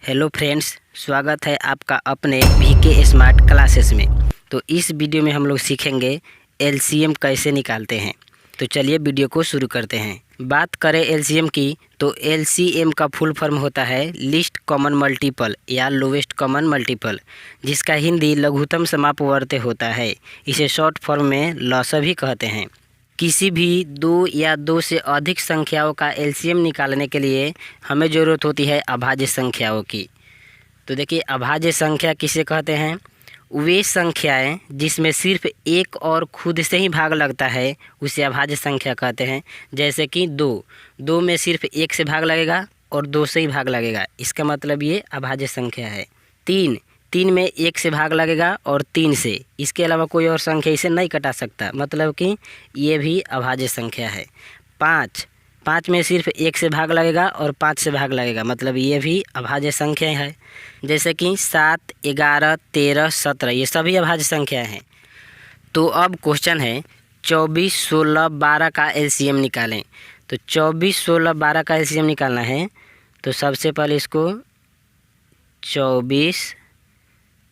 Hello friends, स्वागत है आपका अपने VK स्मार्ट क्लासेस में। तो इस वीडियो में हम लोग सीखेंगे LCM कैसे निकालते हैं। तो चलिए वीडियो को शुरू करते हैं। बात करें LCM की तो LCM का फुल फॉर्म होता है लिस्ट कॉमन मल्टीपल या लोवेस्ट कॉमन मल्टीपल, जिसका हिंदी लघुत्तम समापवर्ती होता है। इसे शॉर्ट फॉर्म में लॉसा भी कहते हैं। किसी भी दो या दो से अधिक संख्याओं का LCM निकालने के लिए हमें ज़रूरत होती है अभाज्य संख्याओं की। तो देखिए, अभाज्य संख्या किसे कहते हैं? वे संख्याएं जिसमें सिर्फ एक और खुद से ही भाग लगता है उसे अभाज्य संख्या कहते हैं। जैसे कि दो में सिर्फ एक से भाग लगेगा और दो से ही भाग लगेगा, इसका मतलब ये अभाज्य संख्या है। तीन में एक से भाग लगेगा और तीन से, इसके अलावा कोई और संख्या इसे नहीं कटा सकता, मतलब कि ये भी अभाज्य संख्या है। पाँच में सिर्फ एक से भाग लगेगा और पाँच से भाग लगेगा, मतलब ये भी अभाज्य संख्या है। जैसे कि 7, 11, 13, 17 ये सभी अभाज्य संख्या हैं। तो अब क्वेश्चन है 24, 16, 12 का LCM निकालें। तो 24, 16, 12 का LCM निकालना है तो सबसे पहले इसको 24,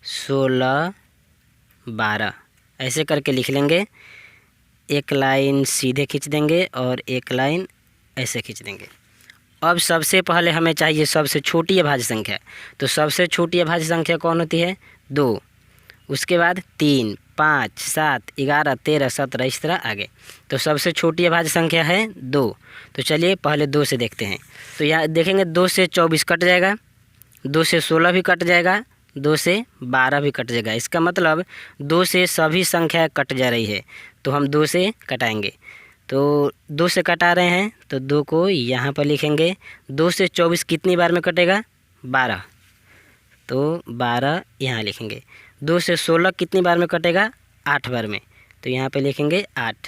16, 12 ऐसे करके लिख लेंगे। एक लाइन सीधे खींच देंगे और एक लाइन ऐसे खींच देंगे। अब सबसे पहले हमें चाहिए सबसे छोटी अभाज्य संख्या। तो सबसे छोटी अभाज्य संख्या कौन होती है? 2। उसके बाद 3, 5, 7, 11, 13, 17 इस तरह आगे। तो सबसे छोटी अभाज्य संख्या है 2। तो चलिए पहले 2 से देखते हैं। तो यहाँ देखेंगे 2 से 24 कट जाएगा, 2 से 16 भी कट जाएगा, 2 से 12 भी कट जाएगा। इसका मतलब 2 से सभी संख्या कट जा रही है, तो हम 2 से कटाएंगे। तो 2 से कटा रहे हैं तो 2 को यहाँ पर लिखेंगे। 2 से 24 कितनी बार में कटेगा? 12, तो 12 यहाँ लिखेंगे। 2 से 16 कितनी बार में कटेगा? 8 बार में, तो यहाँ पे लिखेंगे 8,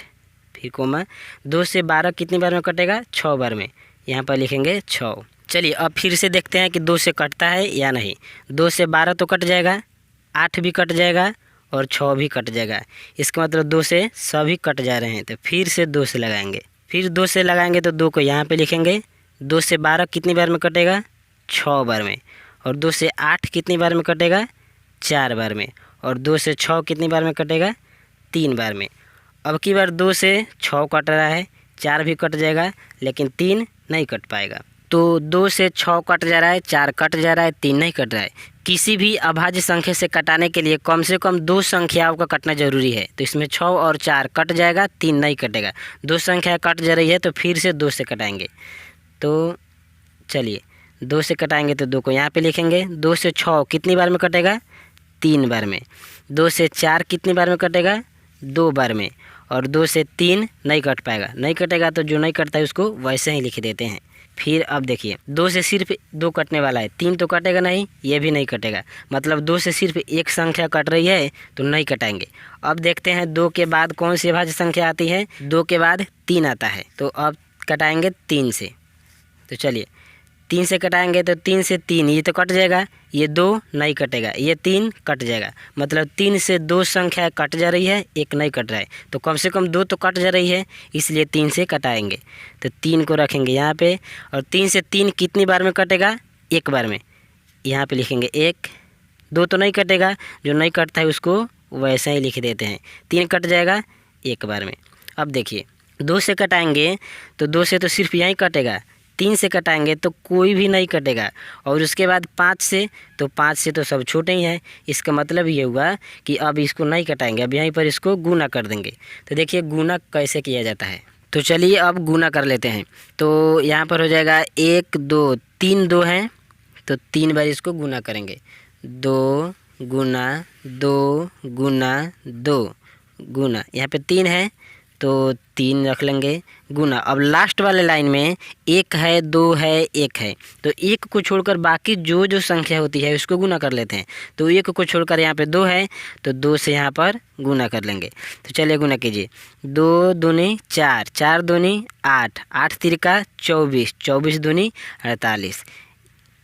फिर कोमा। 2 से 12 कितनी बार में कटेगा? 6 बार में, यहाँ पर लिखेंगे 6। चलिए अब फिर से देखते हैं कि 2 से कटता है या नहीं। 2 से 12 तो कट जाएगा, 8 भी कट जाएगा और 6 भी कट जाएगा। इसका मतलब 2 से सभी कट जा रहे हैं। तो फिर से 2 से लगाएंगे, फिर 2 से लगाएंगे तो 2 को यहाँ पे लिखेंगे। 2 से 12 कितनी बार में कटेगा? 6 बार में। और 2 से 8 कितनी बार में कटेगा? 4 बार में। और 2 से 6 कितनी बार में कटेगा? 3 बार में। अब की बार 2 से 6 कट रहा है, 4 भी कट जाएगा, लेकिन 3 नहीं कट पाएगा। तो 2 से 6 कट जा रहा है, 4 कट जा रहा है, 3 नहीं कट रहा है। किसी भी अभाज्य संख्या से कटाने के लिए कम से कम 2 संख्याओं का कटना जरूरी है। तो इसमें 6 और 4 कट जाएगा, 3 नहीं कटेगा। 2 संख्या कट जा रही है तो फिर से 2 से कटाएंगे। तो चलिए 2 से कटाएंगे तो 2 को यहाँ पे लिखेंगे। 2 से 6 कितनी बार में कटेगा? 3 बार में। 2 से 4 कितनी बार में कटेगा? 2 बार में। और 2 से 3 नहीं कट पाएगा, नहीं कटेगा तो जो नहीं कटता है उसको वैसे ही लिख देते हैं। फिर अब देखिए 2 से सिर्फ 2 कटने वाला है, 3 तो कटेगा नहीं, ये भी नहीं कटेगा, मतलब 2 से सिर्फ एक संख्या कट रही है तो नहीं कटाएंगे। अब देखते हैं 2 के बाद कौन सी अभाज्य संख्या आती है। 2 के बाद 3 आता है, तो अब कटाएंगे 3 से। तो चलिए 3 से कटाएंगे तो 3 से 3 ये तो कट जाएगा, ये 2 नहीं कटेगा, ये 3 कट जाएगा, मतलब 3 से 2 संख्या कट जा रही है, एक नहीं कट रहा है, तो कम से कम 2 तो कट जा रही है, इसलिए 3 से कटाएंगे। तो 3 को रखेंगे यहाँ पे। और 3 से 3 कितनी बार में कटेगा? 1 बार में, यहाँ पे लिखेंगे 1। 2 तो नहीं कटेगा, जो नहीं कटता है उसको वैसे ही लिख देते हैं। 3 कट जाएगा 1 बार में। अब देखिए 2 से कटाएंगे तो 2 से तो सिर्फ यहीं कटेगा, 3 से कटाएंगे तो कोई भी नहीं कटेगा। और उसके बाद 5 से, तो 5 से तो सब छोटे ही हैं। इसका मतलब ये हुआ कि अब इसको नहीं कटाएंगे, अब यहीं पर इसको गुना कर देंगे। तो देखिए गुना कैसे किया जाता है। तो चलिए अब गुना कर लेते हैं। तो यहाँ पर हो जाएगा 1, 2, 3 2 हैं, तो 3 बार इसको गुना करेंगे। 2 गुना 2 गुना 2 गुना, यहाँ पे 3 है तो 3 रख लेंगे गुना। अब लास्ट वाले लाइन में 1 है, 2 है, 1 है, तो 1 को छोड़कर बाकी जो संख्या होती है उसको गुना कर लेते हैं। तो 1 को छोड़कर यहाँ पे 2 है, तो 2 से यहाँ पर गुना कर लेंगे। तो चलिए गुना कीजिए। 2 दूनी 4, 4 दूनी 8, 8 तिरका 24, 24 दूनी 48।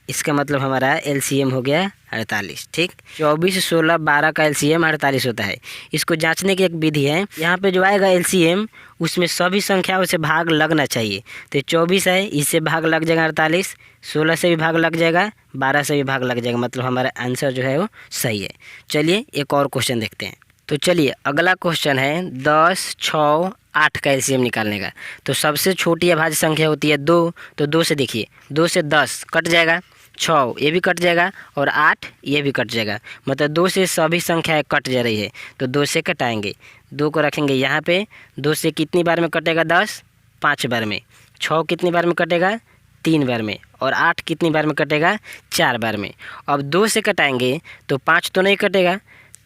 इसका मतलब हमारा LCM हो गया 48। ठीक, 24, 16, 12 का LCM 48 होता है। इसको जांचने की एक विधि है, यहाँ पे जो आएगा LCM उसमें सभी संख्याओं से भाग लगना चाहिए। तो 24 है, इससे भाग लग जाएगा 48, 16 से भी भाग लग जाएगा, 12 से भी भाग लग जाएगा, मतलब हमारा आंसर जो है वो सही है। चलिए एक और क्वेश्चन देखते हैं। तो चलिए अगला क्वेश्चन है 10, 6, 8 का LCM निकालने का। तो सबसे छोटी अभाज्य संख्या होती है 2, तो 2 से देखिए, 2 से 10 कट जाएगा, 6 ये भी कट जाएगा और 8 ये भी कट जाएगा, मतलब 2 से सभी संख्याएं कट जा रही है, तो 2 से कटाएंगे। 2 को रखेंगे यहाँ पे, 2 से कितनी बार में कटेगा 10, 5 बार में। 6 कितनी बार में कटेगा, 3 बार में। और 8 कितनी बार में कटेगा, 4 बार में। अब 2 से कटाएंगे तो 5 तो नहीं कटेगा,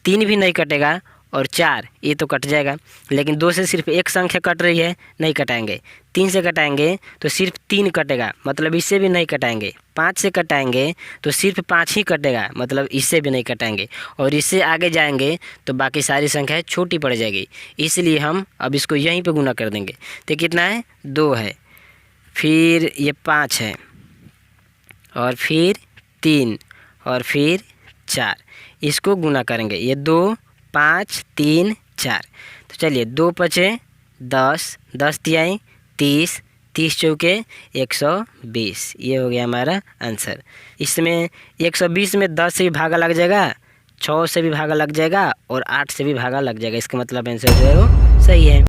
3 भी नहीं कटेगा और 4 ये तो कट जाएगा, लेकिन 2 से सिर्फ एक संख्या कट रही है, नहीं कटाएंगे। 3 से कटाएंगे तो सिर्फ 3 कटेगा, मतलब इससे भी नहीं कटाएंगे। 5 से कटाएंगे तो सिर्फ 5 ही कटेगा, मतलब इससे भी नहीं कटाएंगे। और इससे आगे जाएंगे तो बाकी सारी संख्याएं छोटी पड़ जाएगी, इसलिए हम अब इसको यहीं पे गुना कर देंगे। तो कितना है, 2 है, फिर ये 5 है, और फिर 3, और फिर 4। इसको गुना करेंगे, ये 2, 5, 3, 4। तो चलिए 2 पचे 10, 10 तिहाई 30, 30 चौके 120, ये हो गया हमारा आंसर। इसमें 120 में 10 से भी भागा लग जाएगा, 6 से भी भागा लग जाएगा और 8 से भी भागा लग जाएगा, इसका मतलब आंसर जो है वो सही है।